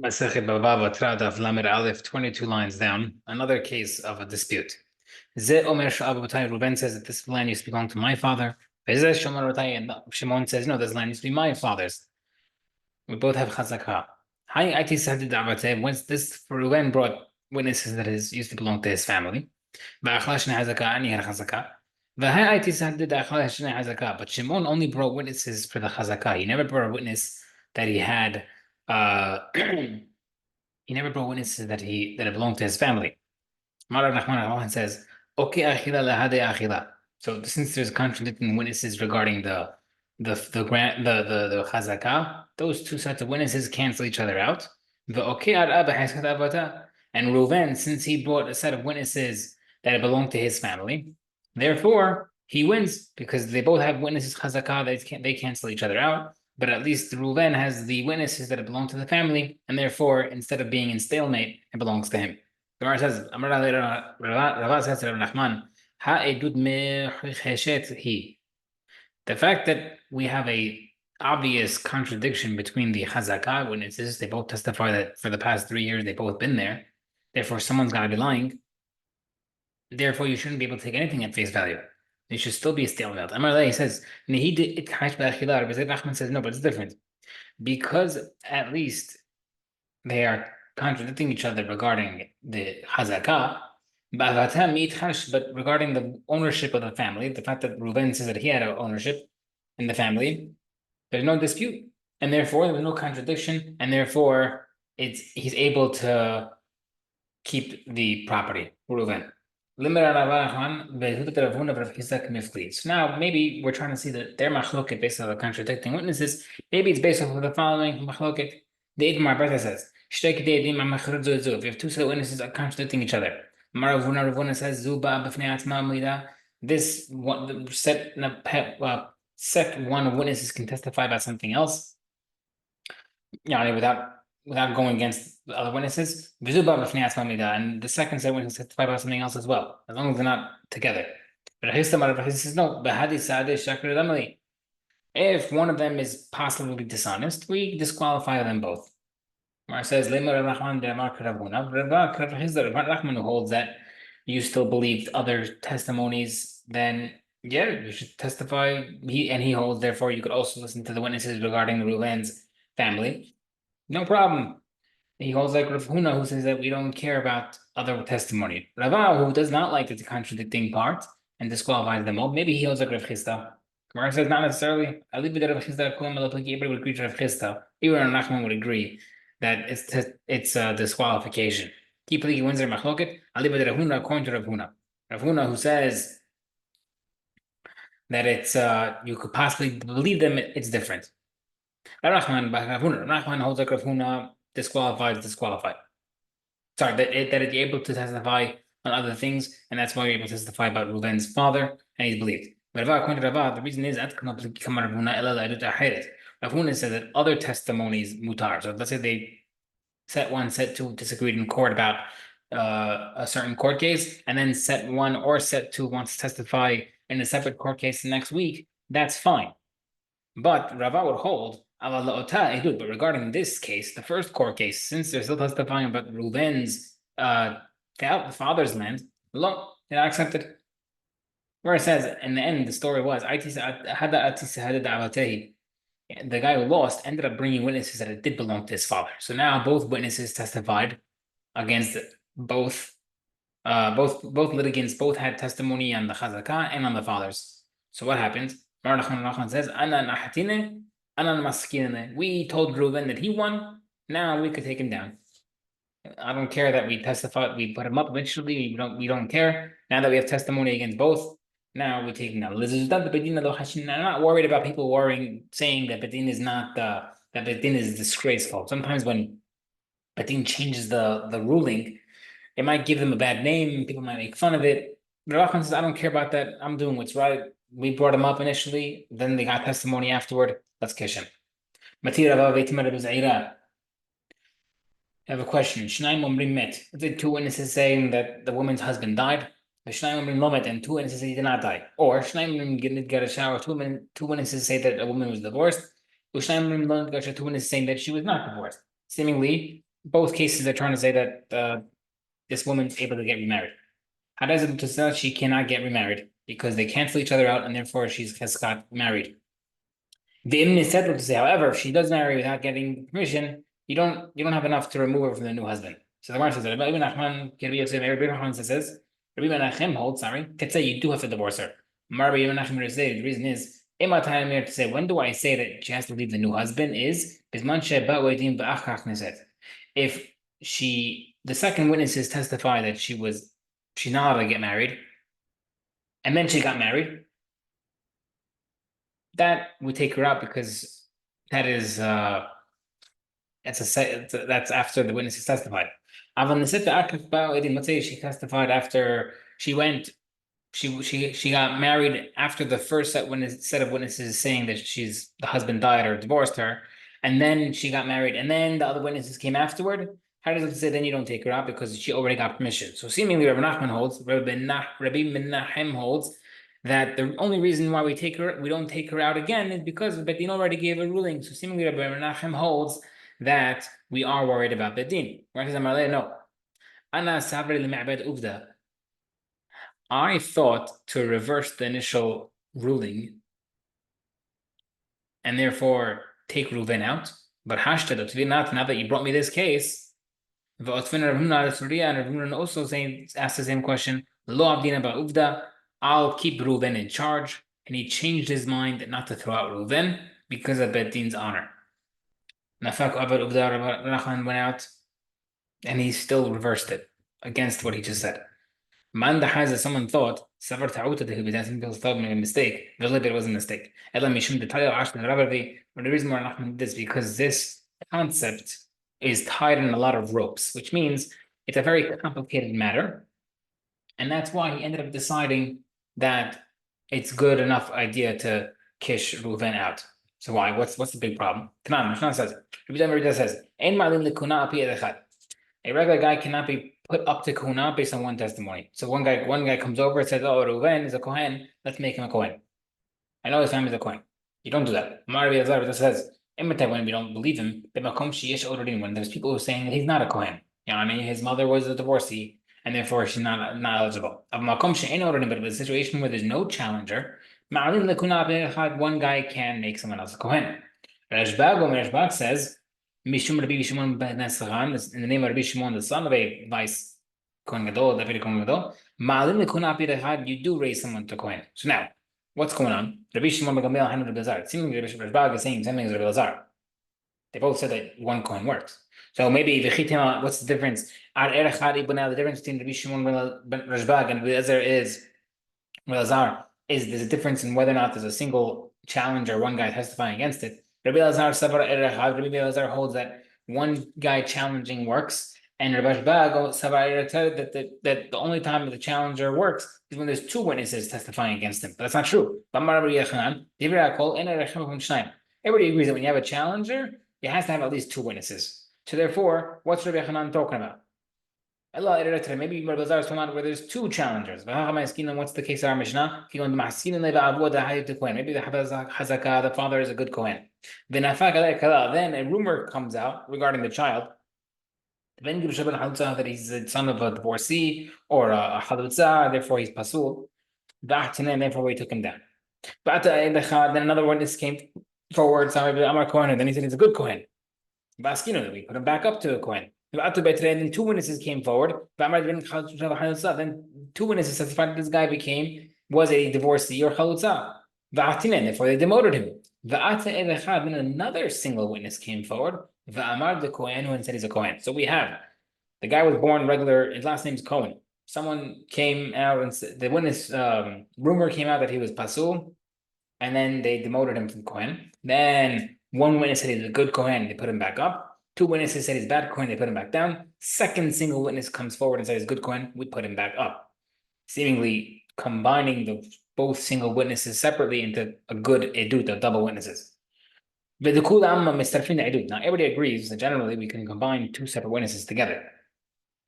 Masechet Batra Daf Lamed Aleph, 22 lines down. Another case of a dispute. Ze Omer Sha'av B'tai, Reuben says that this land used to belong to my father. Vezeh Shomer B'tai, and Shimon says, no, this land used to be my father's. We both have chazakah. Hi, Iti Sadi Da'avateh, once this Reuben brought witnesses that his used to belong to his family. V'achlash Hazakah, and he had chazakah. V'hai Iti Sadi Da'achlash Hazakah, but Shimon only brought witnesses for the chazakah. He never brought a witness that he had he never brought witnesses that it belonged to his family. Marav Nachman says, "Okay, achila lahade achila." So since there's contradicting witnesses regarding the chazakah, those two sets of witnesses cancel each other out. The okay and Reuven, since he brought a set of witnesses that it belonged to his family, therefore he wins because they both have witnesses chazakah. They cancel each other out. But at least Reuven has the witnesses that belong to the family, and therefore, instead of being in stalemate, it belongs to him. The Gemara says, Rava says to Rav Nachman, Ha'edut mecheshet hi. The fact that we have a obvious contradiction between the Chazakah witnesses, they both testify that for the past 3 years they've both been there, therefore someone's got to be lying. Therefore, you shouldn't be able to take anything at face value. It should still be a stalemate. Amar he says, Nachman says, no, but it's different. Because at least they are contradicting each other regarding the Hazakah, but regarding the ownership of the family, the fact that Reuben says that he had ownership in the family, there's no dispute. And therefore, there was no contradiction, and therefore, he's able to keep the property, Reuben. So now maybe we're trying to see that their machloket based on the contradicting witnesses. Maybe it's based off of the following machloket. The Idmar Batra says, if you have two set of witnesses are contradicting each other. Ravuna says, this one set one of witnesses can testify about something else. Without going against the other witnesses. And the second set witnesses testify about something else as well, as long as they're not together. But Rahis says no. If one of them is possibly dishonest, we disqualify them both. Mar says Rahman who holds that you still believe other testimonies, then yeah, you should testify. He holds, therefore, you could also listen to the witnesses regarding the Reuven's family. No problem. He holds like Rav Huna, who says that we don't care about other testimony. Rava, who does not like the contradicting part and disqualifies them all, maybe he holds like Rav Chisda. Gemara says not necessarily. I leave it at Rav Chisda. Everybody would agree to Rav Chisda. Even Rav Nachman would agree that it's a disqualification. Kipli wins their machloket. I leave it at Rav Huna according to Rav Huna. Rav Huna, who says that it's you could possibly believe them, it's different. Rav Nachman holds like Rav Huna, disqualified. Sorry, that it's able to testify on other things, and that's why you're able to testify about Reuven's father, and he's believed. But according to Rava, the reason is Rav Huna said that other testimonies mutar. So let's say they set two disagreed in court about a certain court case, and then set one or set two wants to testify in a separate court case the next week. That's fine. But Rava would hold. But regarding this case, the first court case, since they're still testifying about Reuven's father's land, they're not accepted. Where it says in the end, the story was the guy who lost ended up bringing witnesses that it did belong to his father. So now both witnesses testified against both litigants. Both had testimony on the chazakah and on the father's. So what happened? Nachman says, we told Reuven that he won. Now we could take him down. I don't care that we testified. We put him up eventually. We don't care. Now that we have testimony against both, now we take him down. I'm not worried about people saying that Bedin is not that Bedin is disgraceful. Sometimes when Bedin changes the ruling, it might give them a bad name. People might make fun of it. Rav says, I don't care about that. I'm doing what's right. We brought him up initially, then they got testimony afterward. Let's kiss him. I have a question. Let's say two witnesses saying that the woman's husband died. And two witnesses say he did not die. Or get a shower. Two witnesses say that a woman was divorced. Two witnesses saying that she was not divorced. Seemingly, both cases are trying to say that this woman's able to get remarried. How does it just that she cannot get remarried because they cancel each other out and therefore she's has got married? The Imn is settled to say, however, if she does marry without getting permission, you don't have enough to remove her from the new husband. So the Gemara says that Rabbi Nachman can be Rabbi Nachman says Rabbi Menachem holds, sorry, could say you do have to divorce her. Rabbi Menachem would say the reason is to say when do I say that she has to leave the new husband is if the second witnesses testify that she's not allowed to get married, and then she got married, that would take her out because that is that's after the witnesses testified. Let's say she testified after she got married after the first set of witnesses saying that the husband died or divorced her, and then she got married, and then the other witnesses came afterward. How does it say then you don't take her out because she already got permission? So seemingly Rabbi Menachem holds that the only reason why we don't take her out again is because Bedin already gave a ruling. So seemingly Rabbi Menachem holds that we are worried about Bedin. No. I thought to reverse the initial ruling and therefore take Reuven out, but now that you brought me this case, and Reuven also asked the same question, I'll keep Reuven in charge, and he changed his mind not to throw out Reuven because of Bedin's honor. Nafak Nachman went out, and he still reversed it against what he just said. Man has someone thought Savar Ta'uta that he thought made a mistake. Really, it was a mistake. But the reason why Nachman did this because this concept is tied in a lot of ropes, which means it's a very complicated matter. And that's why he ended up deciding that it's good enough idea to kish Reuven out. So why? What's the big problem? Mishnah says, a regular guy cannot be put up to Kuna based on one testimony. So one guy comes over and says, "Oh, Reuven is a Kohen. Let's make him a Kohen." I know his family is a Kohen. You don't do that. Rabbi Elazar says, when we don't believe him, when there's people who are saying that he's not a Kohen. You know what I mean? His mother was a divorcee, and therefore she's not eligible. But in a situation where there's no challenger, one guy can make someone else a Kohen. Rashbag says, Mishum Rabbi Shimon ben Nesran, in the name of Rabbi Shimon, the son of a vice Kohen Gadol, David Kohen Gadol, Ma'alim lekuna pirachad, you do raise someone to Kohen. So now, what's going on? Rabbi Shimon ben Gamliel and Rabbi Elazar. Seemingly Rabbi Rashbag is saying something as Rabbi Elazar. They both said that one Kohen works. So maybe what's the difference? The difference between Rabbi Shimon ben Rashbag and Rabbi Elazar is there's a difference in whether or not there's a single challenger, one guy testifying against it. Rabbi Elazar holds that one guy challenging works, and Rabbi Shbag that the only time the challenger works is when there's two witnesses testifying against him. But that's not true. Everybody agrees that when you have a challenger, it has to have at least two witnesses. So therefore, what's Rabbi Yochanan talking about? Maybe Rabbi Elazar is talking about where there's two challengers. What's the case of our Mishnah? Maybe the Hazakah, the father is a good Kohen. Then a rumor comes out regarding the child. That he's the son of a divorcee or a halutza, therefore he's pasul. Therefore we took him down. But then another witness came forward, then he said he's a good Kohen. That we put him back up to a Kohen. Then two witnesses came forward. Then two witnesses testified that this guy was a divorcee or chalutza. Therefore they demoted him. Then another single witness came forward. The Kohen who said he's a Kohen. So we have the guy was born regular. His last name is Cohen. Someone came out and the witness rumor came out that he was pasul, and then they demoted him from Kohen. Then one witness said he's a good Kohen. They put him back up. Two witnesses said he's bad Kohen, they put him back down. Second single witness comes forward and says he's good Kohen, we put him back up. Seemingly combining both single witnesses separately into a good edut of double witnesses. Now everybody agrees that generally we can combine two separate witnesses together.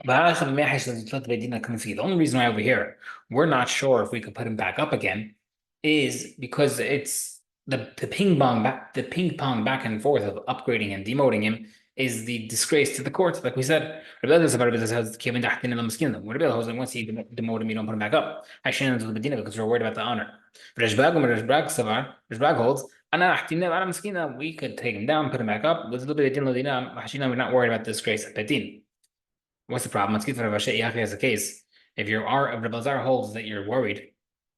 The only reason why over here we're not sure if we could put him back up again is because it's the ping pong back and forth of upgrading and demoting him is the disgrace to the court, like we said. Rabbi Elazar about Rabbi Elazar came in the Maskina. Rabbi Elazar, once he demoted him, you don't put him back up. I shouldn't do the Medina because we're worried about the honor. Rashbag holds, we could take him down, put him back up. With a little bit of din we're not worried about the disgrace of Bedin. What's the problem? Let's get to Rav Ashi as a case. If if Rabbi Elazar holds that you're worried,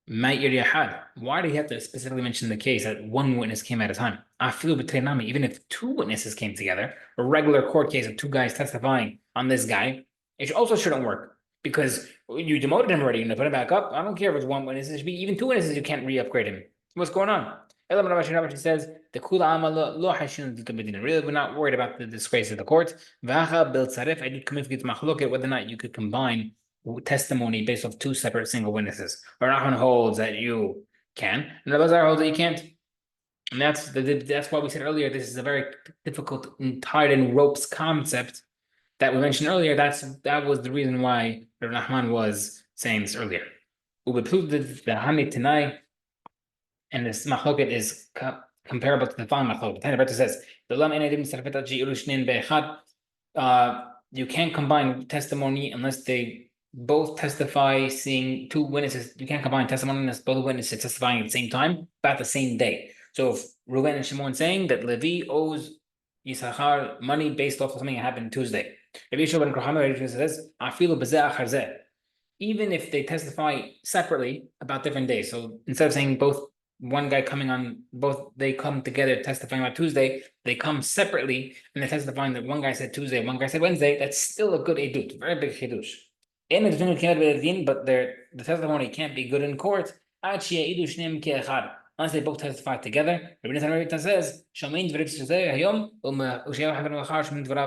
why do you have to specifically mention the case that one witness came at a time? Even if two witnesses came together, a regular court case of two guys testifying on this guy, it also shouldn't work because you demoted him already. You're gonna put him back up. I don't care if it's one witness. It should be even two witnesses. You can't re-upgrade him. What's going on? She says the really, we're not worried about the disgrace of the court. I did come at whether or not you could combine testimony based off two separate single witnesses. Or Rahman holds that you can, and Rabbi Elazar holds that you can't. And that's why we said earlier this is a very difficult tied in ropes concept that we mentioned earlier. That was the reason why Rabbi Nachman was saying this earlier. The Hani Tanai, and this machloket is comparable to the following machloket. The Batra says you can't combine testimony unless they both testify seeing two witnesses. You can't combine testimony unless both witnesses testifying at the same time, about the same day. So if Reuven and Shimon saying that Levi owes Yisachar money based off of something that happened Tuesday. Says, even if they testify separately about different days. So instead of saying both one guy coming on both, they come together testifying about Tuesday, they come separately and they're testifying that one guy said Tuesday, one guy said Wednesday. That's still a good edut, very big chidush. But the testimony can't be good in court unless they both testify together. Rabbi Nathan says, not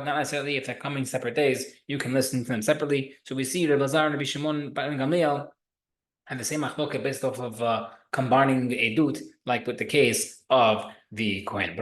necessarily if they're coming separate days, you can listen to them separately. So we see Rabbi Elazar and Rabbi Shimon and Gamliel have the same machloket based off of combining the edut, like with the case of the Kohen.